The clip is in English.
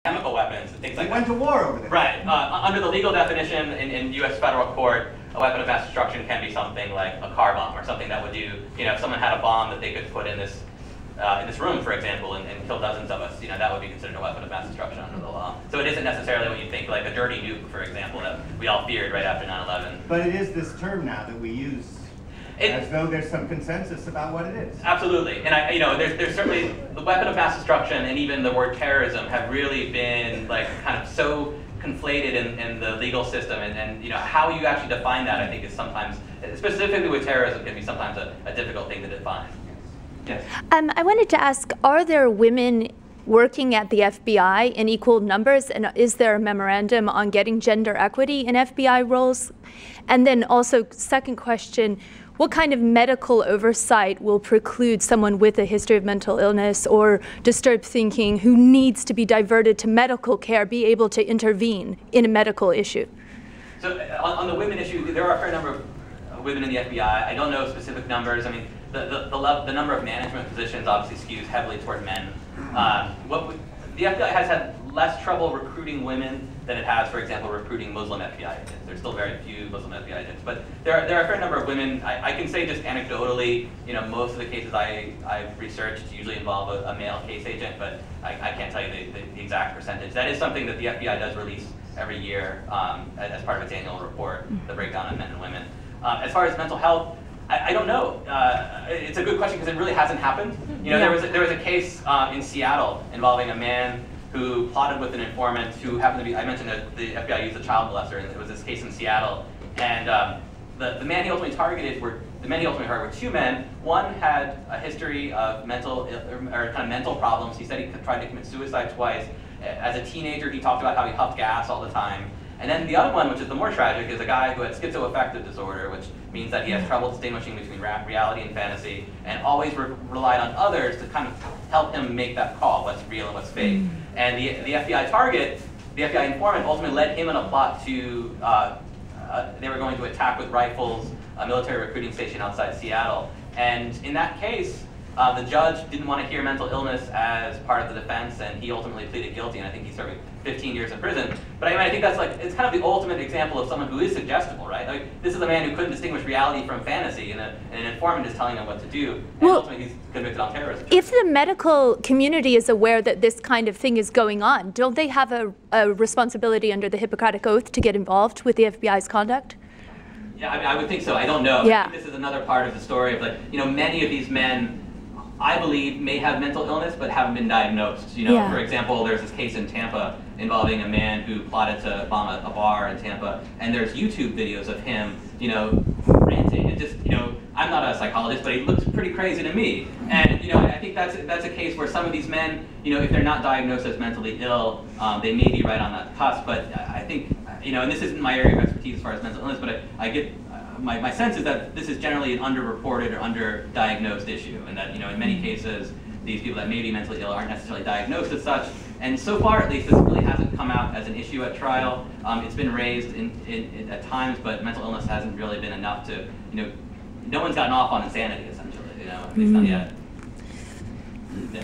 chemical weapons and things like that. Went to war over this. Right. Under the legal definition in U.S. federal court, a weapon of mass destruction can be something like a car bomb or something that would do, if someone had a bomb that they could put in this room, for example, and kill dozens of us, that would be considered a weapon of mass destruction under the law. So it isn't necessarily what you think, like a dirty nuke, for example, that we all feared right after 9/11. But it is this term now that we use as though there's some consensus about what it is. Absolutely, and there's certainly the weapon of mass destruction and even the word terrorism have really been like kind of so conflated in the legal system, and how you actually define that, I think, is sometimes, specifically with terrorism, can be sometimes a difficult thing to define. Yes. I wanted to ask, are there women working at the FBI in equal numbers, and is there a memorandum on getting gender equity in FBI roles? And then also, second question, what kind of medical oversight will preclude someone with a history of mental illness or disturbed thinking who needs to be diverted to medical care be able to intervene in a medical issue? So on the women issue, there are a fair number of women in the FBI. I don't know specific numbers. I mean, the number of management positions obviously skews heavily toward men. The FBI has had less trouble recruiting women than it has, for example, recruiting Muslim FBI agents. There's still very few Muslim FBI agents, but there are a fair number of women. I can say just anecdotally, most of the cases I've researched usually involve a male case agent, but I can't tell you the exact percentage. That is something that the FBI does release every year as part of its annual report, the breakdown of men and women. As far as mental health, I don't know. It's a good question because it really hasn't happened. There was a case in Seattle involving a man who plotted with an informant who happened to be, I mentioned that the FBI used a child molester, and it was this case in Seattle. And the man he ultimately targeted were two men. One had a history of mental problems. He said he tried to commit suicide twice. As a teenager, he talked about how he huffed gas all the time. And then the other one, which is the more tragic, is a guy who had schizoaffective disorder, which means that he has trouble distinguishing between reality and fantasy, and always relied on others to kind of help him make that call, what's real and what's fake. And the FBI target, the FBI informant, ultimately led him in a plot to, they were going to attack with rifles a military recruiting station outside Seattle. And in that case, the judge didn't want to hear mental illness as part of the defense, and he ultimately pleaded guilty, and I think he's serving 15 years in prison. But I think that's it's kind of the ultimate example of someone who is suggestible, right? This is a man who couldn't distinguish reality from fantasy, and an informant is telling him what to do, and ultimately he's convicted on terrorism. If the medical community is aware that this kind of thing is going on, don't they have a responsibility under the Hippocratic Oath to get involved with the FBI's conduct? Yeah, I would think so. I don't know. Yeah. I think this is another part of the story of many of these men, I believe, may have mental illness but haven't been diagnosed. For example, there's this case in Tampa involving a man who plotted to bomb a bar in Tampa, and there's YouTube videos of him, ranting. And just, I'm not a psychologist, but he looks pretty crazy to me. And I think that's a case where some of these men, if they're not diagnosed as mentally ill, they may be right on that cusp. But I think, and this isn't my area of expertise as far as mental illness, but I get. My sense is that this is generally an underreported or underdiagnosed issue, and that in many cases these people that may be mentally ill aren't necessarily diagnosed as such. And so far, at least, this really hasn't come out as an issue at trial. It's been raised at times, but mental illness hasn't really been enough to no one's gotten off on insanity essentially. At least not yet. Yeah.